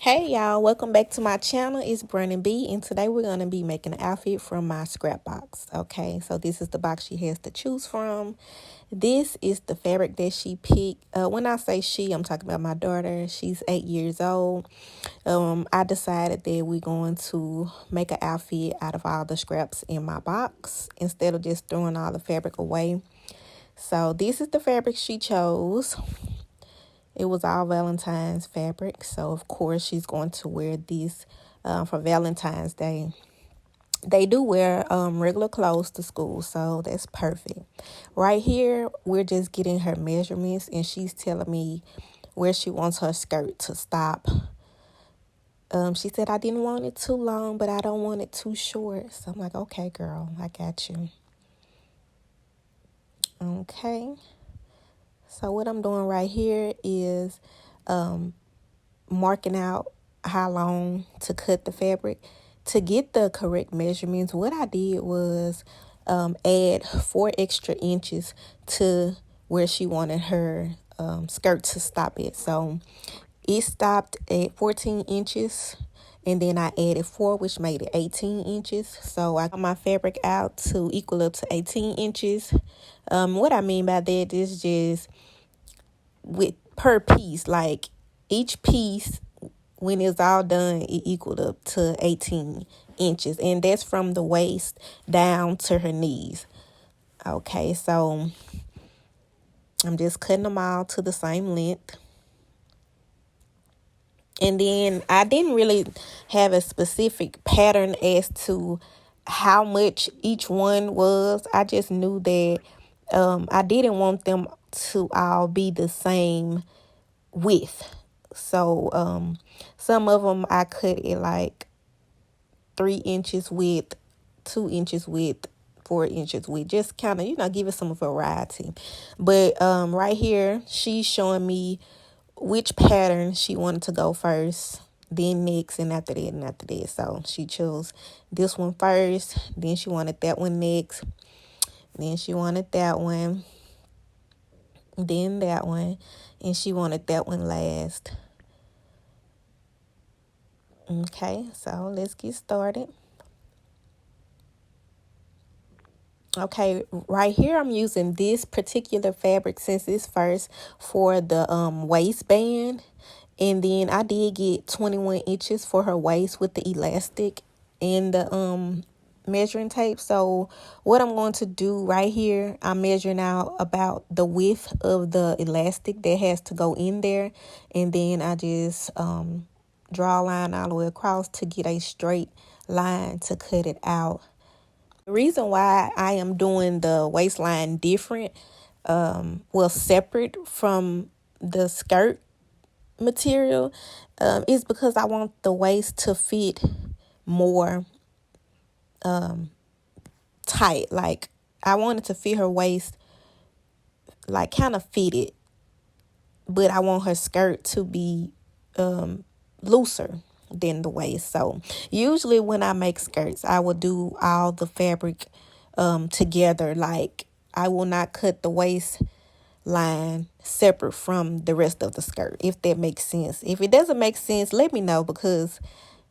Hey y'all, welcome back to my channel. It's Brandon B, and today we're going to be making an outfit from my scrap box. Okay, so this is the box she has to choose from. This is the fabric that she picked. When I say she, I'm talking about my daughter. She's 8 years old. I decided that we're going to make an outfit out of all the scraps in my box instead of just throwing all the fabric away. So this is the fabric she chose. It was all Valentine's fabric, so of course she's going to wear this for Valentine's Day. They do wear regular clothes to school, so that's perfect. Right here, we're just getting her measurements, and she's telling me where she wants her skirt to stop. She said, I didn't want it too long, but I don't want it too short. So I'm like, okay, girl, I got you. Okay. So what I'm doing right here is marking out how long to cut the fabric. To get the correct measurements, what I did was add 4 extra inches to where she wanted her skirt to stop at. So it stopped at 14 inches, and then I added 4, which made it 18 inches. So I got my fabric out to equal up to 18 inches. What I mean by that is just with per piece, like each piece, when it's all done, it equaled up to 18 inches, and that's from the waist down to her knees. Okay, so I'm just cutting them all to the same length. And then I didn't really have a specific pattern as to how much each one was. I just knew that I didn't want them to all be the same width. So some of them I cut it like 3 inches width, 2 inches width, 4 inches width, just kind of, give it some variety. But right here, she's showing me which pattern she wanted to go first, then next, and after that, and after that. So she chose this one first, then she wanted that one next, then she wanted that one, then that one, and she wanted that one last. Okay, so let's get started. Okay, right here I'm using this particular fabric since it's first for the waistband. And then I did get 21 inches for her waist with the elastic and the measuring tape. So what I'm going to do right here, I'm measuring out about the width of the elastic that has to go in there. And then I just draw a line all the way across to get a straight line to cut it out. The reason why I am doing the waistline different, separate from the skirt material, is because I want the waist to fit more tight. Like, I wanted to fit her waist like kind of fitted, but I want her skirt to be looser than the waist. So usually when I make skirts, I will do all the fabric together. Like, I will not cut the waist line separate from the rest of the skirt, if that makes sense. If it doesn't make sense, let me know, because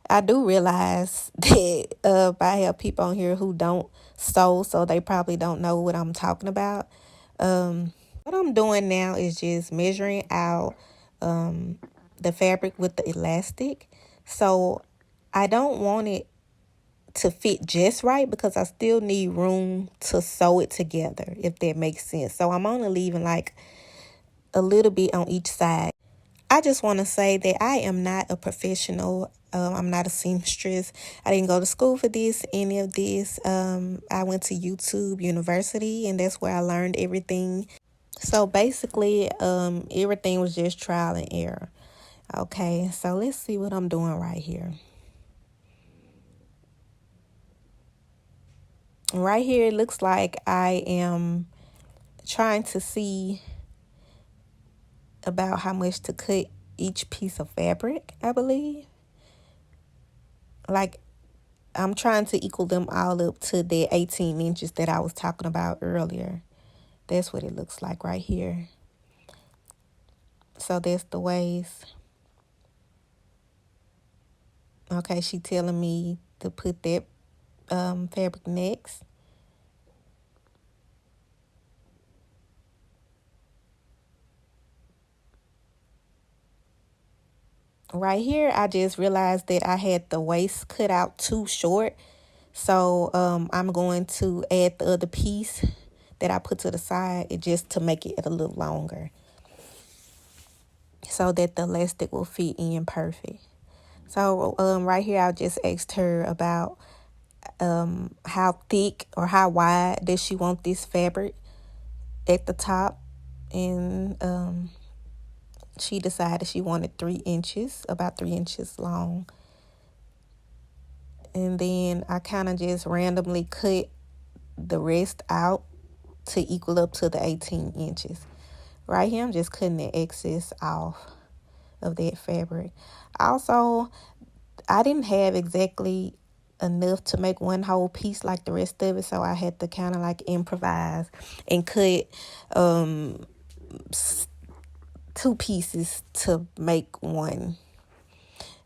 I do realize that I have people on here who don't sew, so they probably don't know what I'm talking about. What I'm doing now is just measuring out the fabric with the elastic. So I don't want it to fit just right, because I still need room to sew it together, if that makes sense. So I'm only leaving like a little bit on each side. I just want to say that I am not a professional. I'm not a seamstress. I didn't go to school for any of this. I went to YouTube University, and that's where I learned everything. So basically, everything was just trial and error. Okay, so let's see what I'm doing right here. Right here, it looks like I am trying to see about how much to cut each piece of fabric, I believe. Like, I'm trying to equal them all up to the 18 inches that I was talking about earlier. That's what it looks like right here. So that's the waist. Okay, she telling me to put that fabric next. Right here, I just realized that I had the waist cut out too short. So I'm going to add the other piece that I put to the side just to make it a little longer so that the elastic will fit in perfect. So right here, I just asked her about how thick or how wide does she want this fabric at the top. And she decided she wanted 3 inches, about 3 inches long. And then I kind of just randomly cut the rest out to equal up to the 18 inches. Right here, I'm just cutting the excess off of that fabric. Also, I didn't have exactly enough to make one whole piece like the rest of it, so I had to kind of like improvise and cut um, 2 pieces to make one.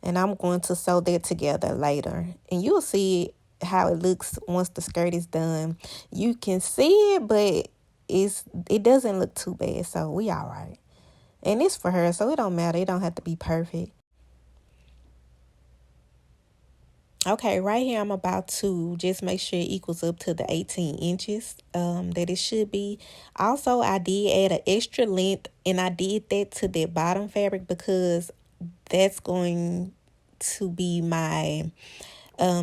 And I'm going to sew that together later. And you'll see how it looks once the skirt is done. You can see it, but it doesn't look too bad. So we all right. And it's for her, so it don't matter. It don't have to be perfect. Okay, right here I'm about to just make sure it equals up to the 18 inches that it should be. Also, I did add an extra length, and I did that to the bottom fabric because that's going to be my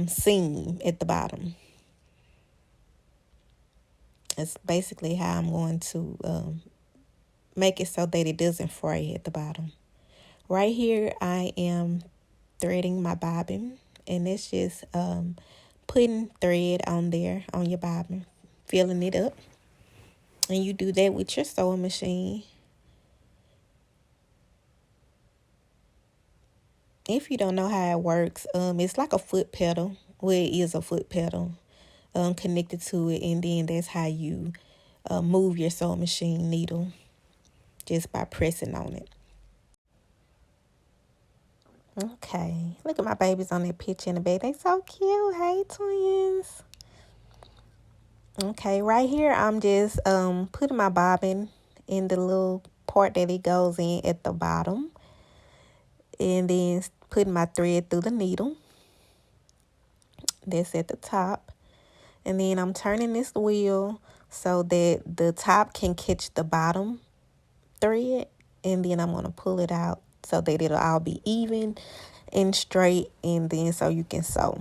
seam at the bottom. It's basically how I'm going to make it so that it doesn't fray at the bottom. Right here, I am threading my bobbin, and it's just putting thread on there on your bobbin, filling it up. And you do that with your sewing machine. If you don't know how it works, it's like a foot pedal. Well, it is a foot pedal connected to it, and then that's how you move your sewing machine needle, just by pressing on it. Okay, look at my babies on that picture in the bed. They so cute. Hey, twins. Okay, right here I'm just putting my bobbin in the little part that it goes in at the bottom, and then putting my thread through the needle that's at the top. And then I'm turning this wheel so that the top can catch the bottom thread, and then I'm going to pull it out so that it'll all be even and straight, and then so you can sew.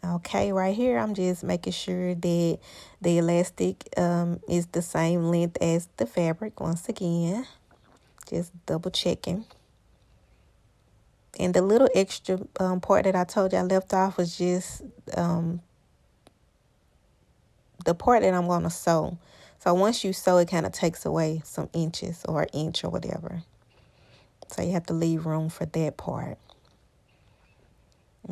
Okay, right here I'm just making sure that the elastic is the same length as the fabric. Once again, just double checking. And the little extra part that I told you I left off was just the part that I'm going to sew. So once you sew, it kind of takes away some inches or an inch or whatever. So you have to leave room for that part.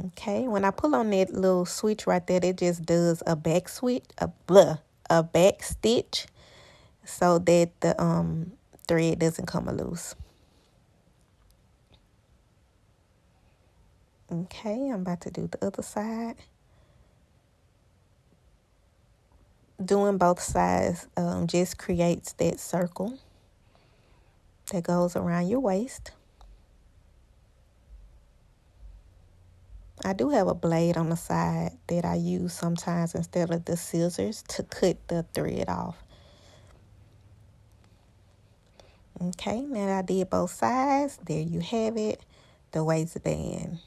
Okay, when I pull on that little switch right there, it just does a back switch, a back stitch, so that the thread doesn't come loose. Okay, I'm about to do the other side. Doing both sides just creates that circle that goes around your waist. I do have a blade on the side that I use sometimes instead of the scissors to cut the thread off. Okay, now that I did both sides, there you have it, the waistband.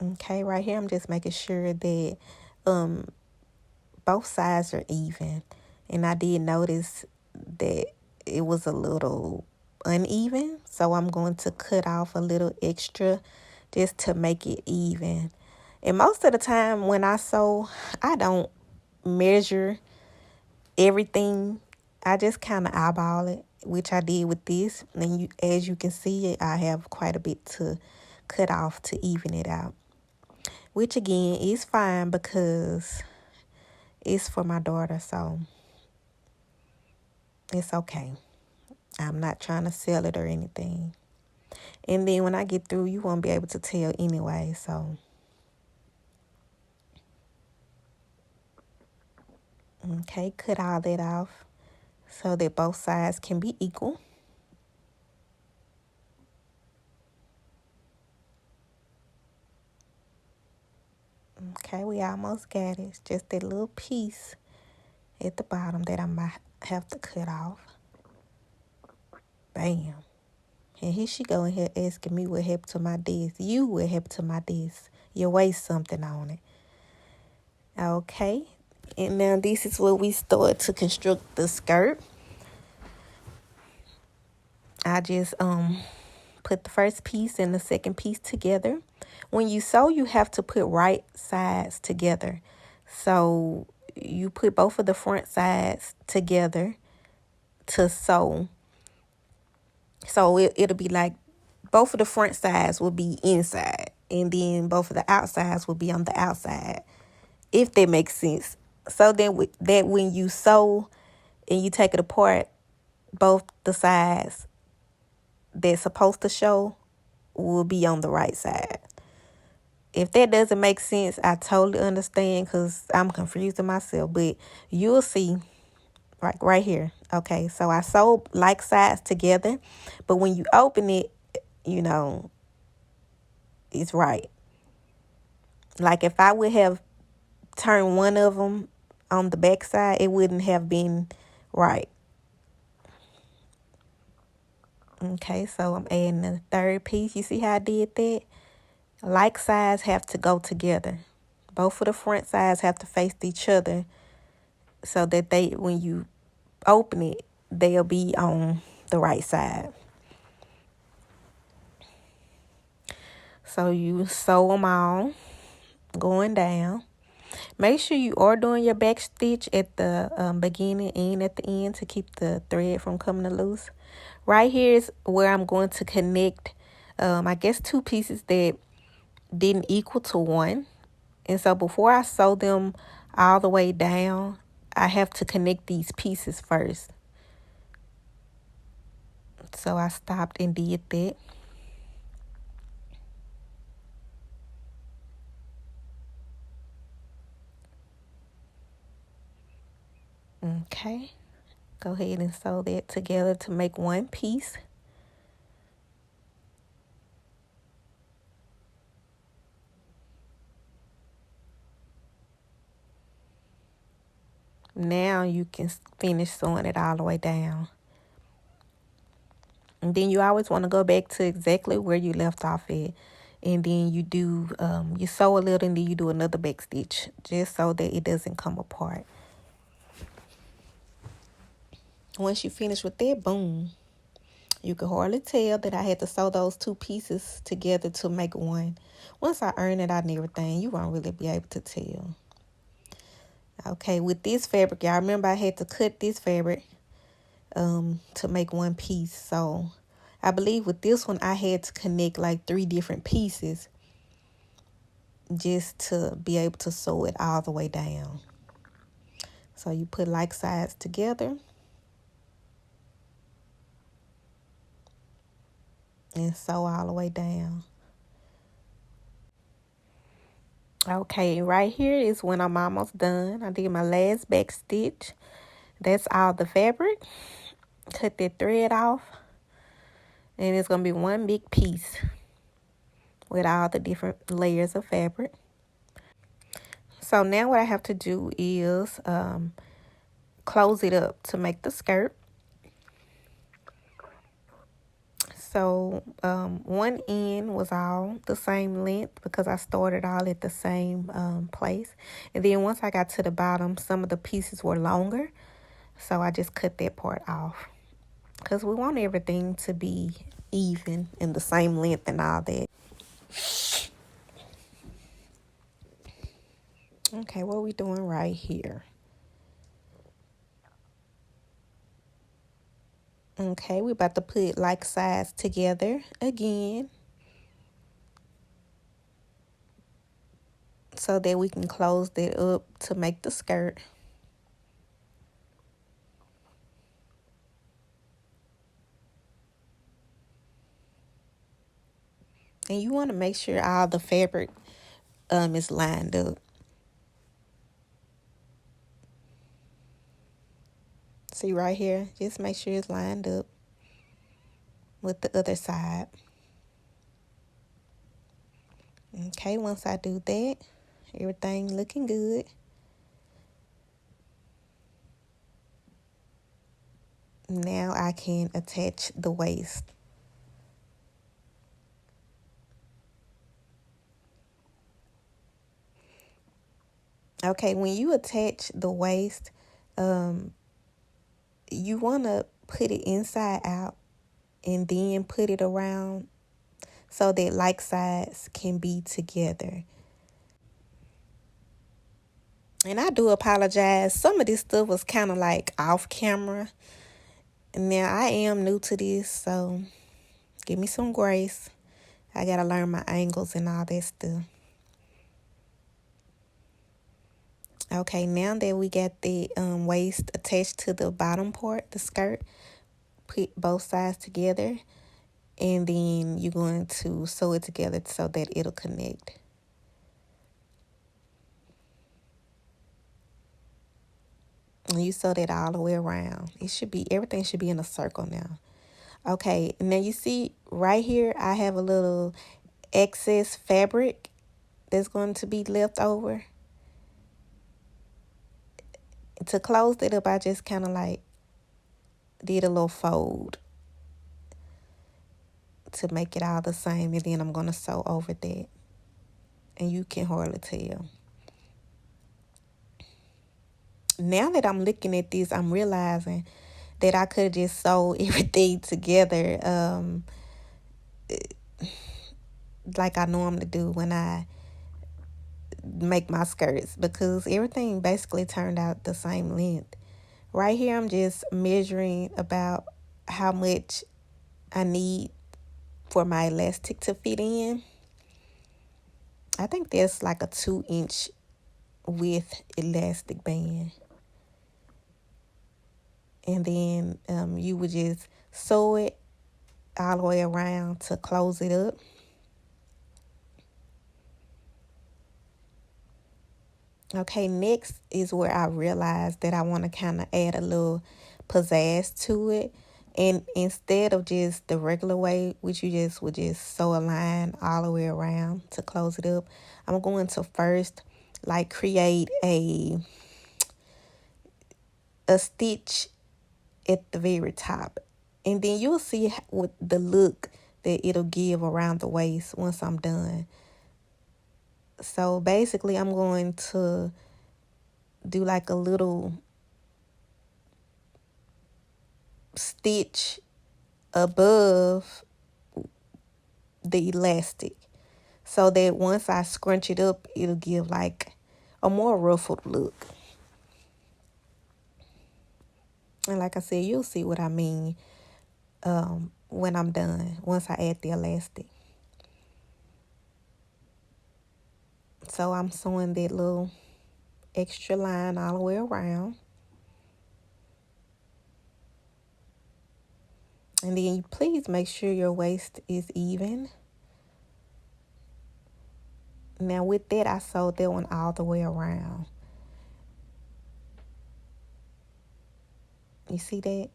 Okay, right here I'm just making sure that both sides are even. And I did notice that it was a little uneven, so I'm going to cut off a little extra just to make it even. And most of the time when I sew, I don't measure everything. I just kind of eyeball it, which I did with this. And as you can see, I have quite a bit to cut off to even it out, which again is fine because it's for my daughter, so it's okay. I'm not trying to sell it or anything. And then when I get through, you won't be able to tell anyway. So, okay, cut all that off so that both sides can be equal. Okay, we almost got it. It's just that little piece at the bottom that I might have to cut off. Bam. And here she go in here asking me what happened to my disc. You what happened to my disc. You waste something on it. Okay. And now this is where we start to construct the skirt. I just put the first piece and the second piece together. When you sew, you have to put right sides together. So you put both of the front sides together to sew. So it'll be like both of the front sides will be inside, and then both of the outsides will be on the outside, if that makes sense. So then that when you sew and you take it apart, both the sides that's supposed to show will be on the right side. If that doesn't make sense, I totally understand because I'm confusing myself, but you'll see right here. Okay, so I sewed like sides together, but when you open it, you know, it's right. Like if I would have turned one of them on the back side, it wouldn't have been right. Okay, so I'm adding the third piece. You see how I did that? Like sides have to go together. Both of the front sides have to face each other so that when you open it, they'll be on the right side. So you sew them all going down. Make sure you are doing your back stitch at the beginning and at the end to keep the thread from coming loose. Right here is where I'm going to connect, I guess, two pieces that didn't equal to one. And so before I sew them all the way down, I have to connect these pieces first. So I stopped and did that. Okay. Go ahead and sew that together to make one piece. Now you can finish sewing it all the way down. And then you always want to go back to exactly where you left off at. And then you do, you sew a little and then you do another back stitch just so that it doesn't come apart. Once you finish with that, boom. You could hardly tell that I had to sew those two pieces together to make one. Once I iron it out and everything, you won't really be able to tell. Okay, with this fabric, y'all remember I had to cut this fabric to make one piece. So I believe with this one, I had to connect like 3 different pieces just to be able to sew it all the way down. So you put like sides together and sew all the way down. Okay, right here is when I'm almost done. I did my last back stitch. That's all the fabric. Cut that thread off. And it's going to be one big piece with all the different layers of fabric. So now what I have to do is close it up to make the skirt. So one end was all the same length because I started all at the same place. And then once I got to the bottom, some of the pieces were longer. So I just cut that part off because we want everything to be even and the same length and all that. Okay, what are we doing right here? Okay, we're about to put like sides together again so that we can close that up to make the skirt. And you want to make sure all the fabric is lined up. See right here, just make sure it's lined up with the other side. Okay, once I do that, everything looking good. Now I can attach the waist. Okay, when you attach the waist, you want to put it inside out and then put it around so that like sides can be together. And I do apologize. Some of this stuff was kind of like off camera. Now, I am new to this, so give me some grace. I got to learn my angles and all that stuff. Okay, now that we got the waist attached to the bottom part, the skirt, put both sides together. And then you're going to sew it together so that it'll connect. And you sew that all the way around. Everything should be in a circle now. Okay, now you see right here, I have a little excess fabric that's going to be left over. To close it up, I just kind of like did a little fold to make it all the same. And then I'm going to sew over that. And you can hardly tell. Now that I'm looking at this, I'm realizing that I could have just sewed everything together like I normally do when I make my skirts, because everything basically turned out the same length. Right here, I'm just measuring about how much I need for my elastic to fit in. I think there's like a 2-inch width elastic band. And then you would just sew it all the way around to close it up. Okay, next is where I realized that I want to kind of add a little pizzazz to it. And instead of just the regular way, which you just would just sew a line all the way around to close it up, I'm going to first like create a stitch at the very top. And then you'll see what the look that it'll give around the waist once I'm done. So basically, I'm going to do like a little stitch above the elastic so that once I scrunch it up, it'll give like a more ruffled look. And like I said, you'll see what I mean when I'm done, once I add the elastic. So I'm sewing that little extra line all the way around. And then please make sure your waist is even. Now with that, I sewed that one all the way around. You see that?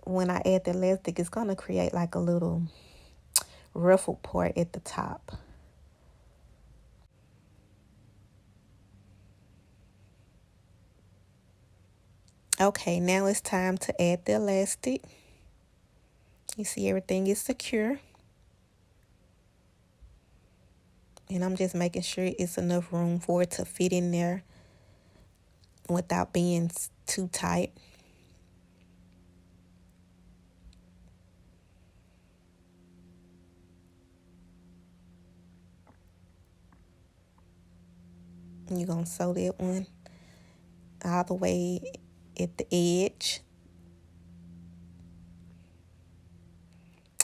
When I add the elastic, it's going to create like a little ruffled part at the top. Okay, now it's time to add the elastic. You see everything is secure. And I'm just making sure it's enough room for it to fit in there without being too tight. You're going to sew that one all the way at the edge.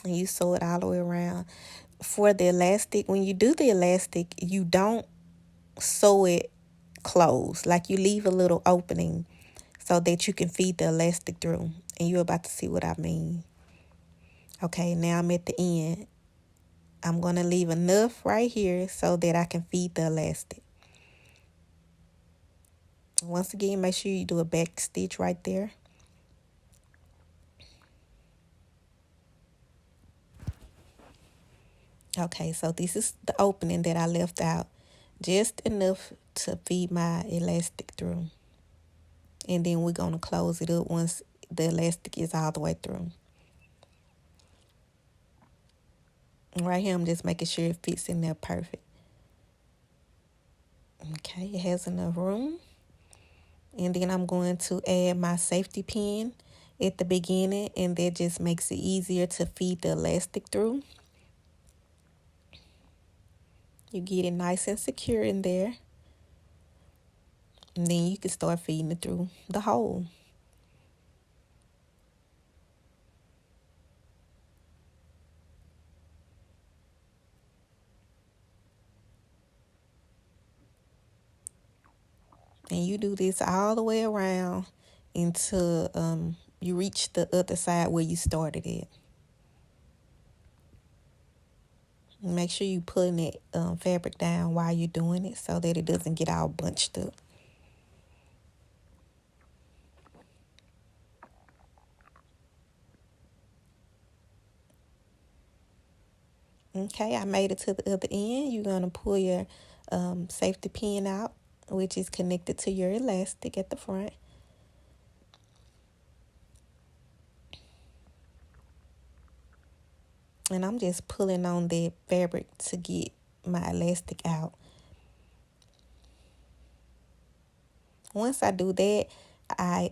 And you sew it all the way around. For the elastic, when you do the elastic, you don't sew it closed. Like you leave a little opening so that you can feed the elastic through. And you're about to see what I mean. Okay, now I'm at the end. I'm going to leave enough right here so that I can feed the elastic. Once again, make sure you do a back stitch right there. Okay, so this is the opening that I left out. Just enough to feed my elastic through. And then we're going to close it up once the elastic is all the way through. Right here, I'm just making sure it fits in there perfect. Okay, it has enough room. And then I'm going to add my safety pin at the beginning, and that just makes it easier to feed the elastic through. You get it nice and secure in there. And then you can start feeding it through the hole. And you do this all the way around until you reach the other side where you started it. Make sure you putting that fabric down while you're doing it so that it doesn't get all bunched up. Okay, I made it to the other end. You're going to pull your safety pin out, which is connected to your elastic at the front. And I'm just pulling on the fabric to get my elastic out. Once I do that, I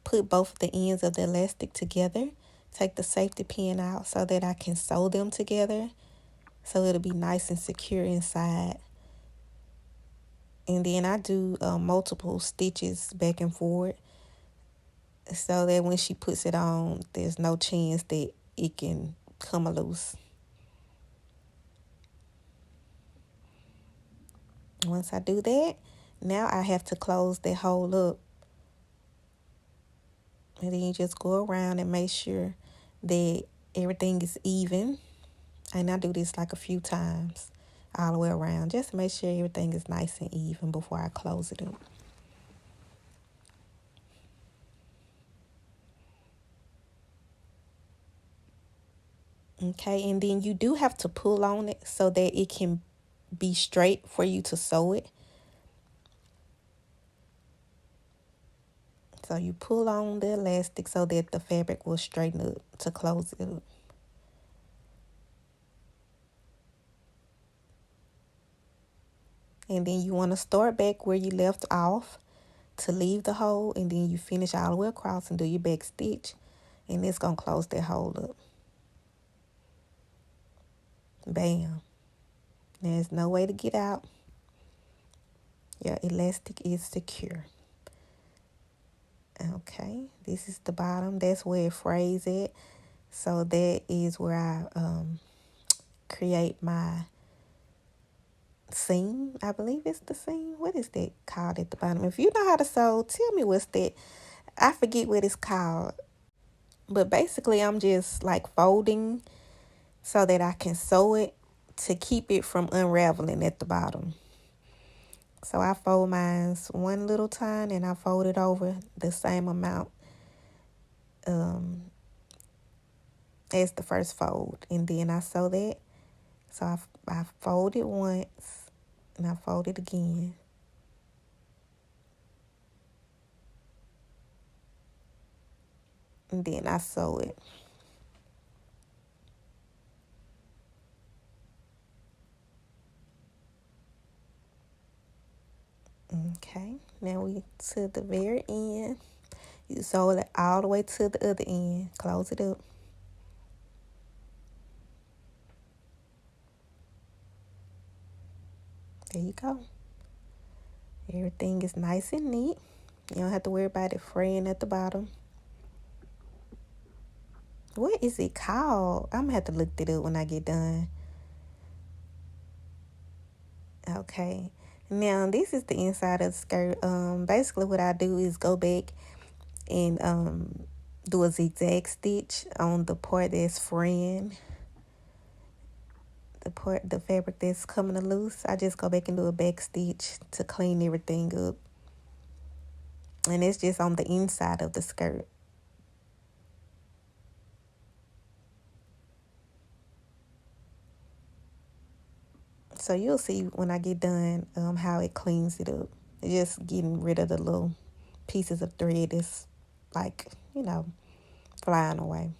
put both the ends of the elastic together, take the safety pin out so that I can sew them together so it'll be nice and secure inside. And then I do multiple stitches back and forward so that when she puts it on, there's no chance that it can come loose. Once I do that, now I have to close that hole up. And then you just go around and make sure that everything is even. And I do this like a few times all the way around. Just to make sure everything is nice and even before I close it up. Okay, and then you do have to pull on it so that it can be straight for you to sew it. So you pull on the elastic so that the fabric will straighten up to close it up. And then you want to start back where you left off to leave the hole, and then you finish all the way across and do your back stitch, and it's going to close that hole up. Bam. There's no way to get out. Your elastic is secure. Okay, this is the bottom. That's where it frays at. So that is where I create my seam. I believe it's the seam. What is that called at the bottom? If you know how to sew, tell me what's that. I forget what it's called. But basically, I'm just like folding so that I can sew it to keep it from unraveling at the bottom. So I fold mine one little time and I fold it over the same amount as the first fold. And then I sew that. So I fold it once and I fold it again. And then I sew it. Okay, now we to the very end. You sew it all the way to the other end. Close it up. There you go. Everything is nice and neat. You don't have to worry about it fraying at the bottom. What is it called? I'm going to have to look it up when I get done. Okay. Now, this is the inside of the skirt. Basically, what I do is go back and do a zigzag stitch on the part that's fraying. the fabric that's coming loose, I just go back and do a back stitch to clean everything up. And it's just on the inside of the skirt. So you'll see when I get done how it cleans it up. It's just getting rid of the little pieces of thread that's like, flying away.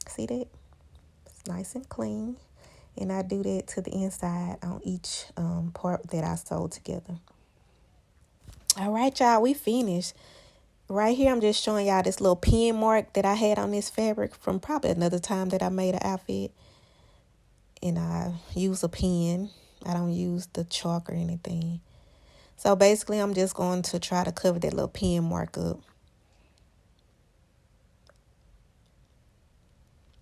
See that? It's nice and clean. And I do that to the inside on each part that I sewed together. All right, y'all, we finished. Right here, I'm just showing y'all this little pin mark that I had on this fabric from probably another time that I made an outfit. And I use a pen. I don't use the chalk or anything. So basically, I'm just going to try to cover that little pin mark up.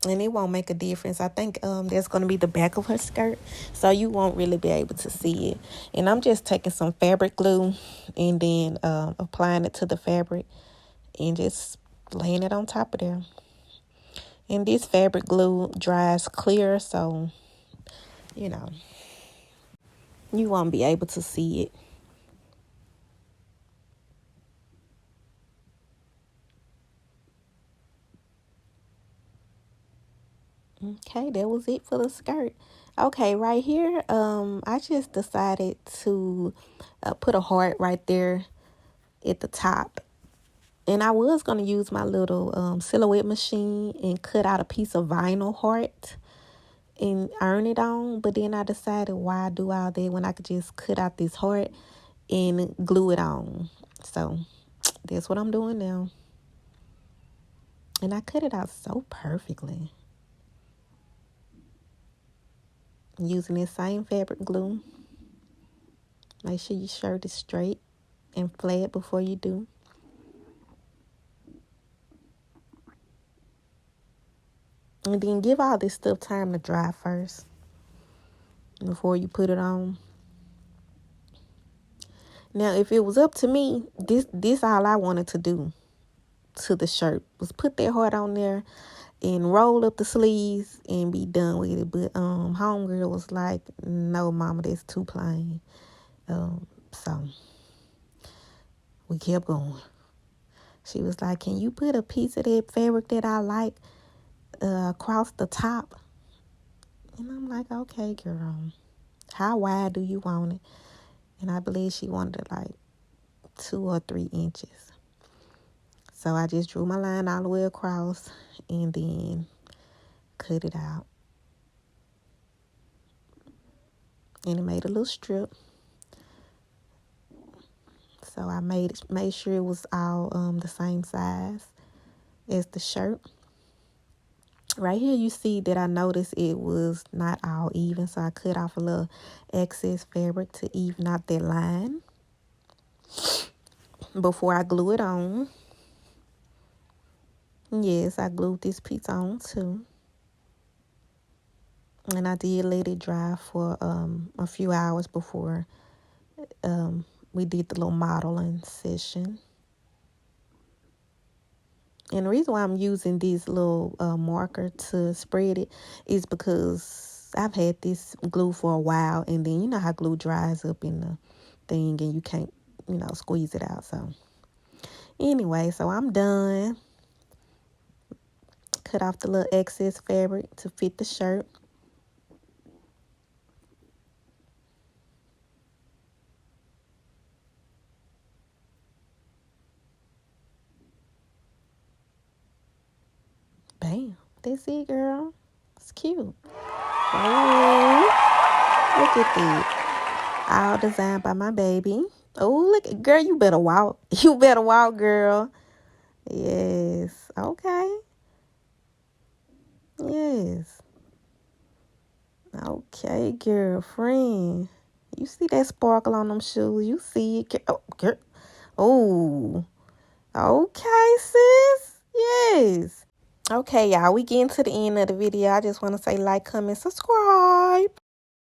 And it won't make a difference. I think that's going to be the back of her skirt. So you won't really be able to see it. And I'm just taking some fabric glue and then applying it to the fabric and just laying it on top of there. And this fabric glue dries clear, so, you won't be able to see it. Okay, that was it for the skirt. Okay, right here, I just decided to put a heart right there at the top. And I was going to use my little silhouette machine and cut out a piece of vinyl heart and iron it on. But then I decided, why do all that when I could just cut out this heart and glue it on? So that's what I'm doing now. And I cut it out so perfectly. Using this same fabric glue. Make sure your shirt is straight and flat before you do. And then give all this stuff time to dry first before you put it on. Now, if it was up to me, this all I wanted to do to the shirt was put that heart on there and roll up the sleeves and be done with it. But homegirl was like, no, mama, that's too plain. So we kept going. She was like, can you put a piece of that fabric that I like across the top? And I'm like, okay, girl. How wide do you want it? And I believe she wanted it like 2 or 3 inches. So I just drew my line all the way across and then cut it out. And it made a little strip. So I made sure it was all the same size as the shirt. Right here you see that I noticed it was not all even. So I cut off a little excess fabric to even out that line before I glue it on. Yes, I glued this piece on too. And I did let it dry for a few hours before we did the little modeling session. And the reason why I'm using this little marker to spread it is because I've had this glue for a while. And then you know how glue dries up in the thing and you can't, squeeze it out. So anyway, so I'm done. Cut off the little excess fabric to fit the shirt. Bam. That's it, girl. It's cute. Oh, look at that. All designed by my baby. Oh, look. Girl, you better walk. You better walk, girl. Yes. Okay. Yes. Okay, girlfriend. You see that sparkle on them shoes? You see it. Oh, girl. Oh. Okay, sis. Yes. Okay, y'all, we getting to the end of the video. I just want to say like, comment, subscribe.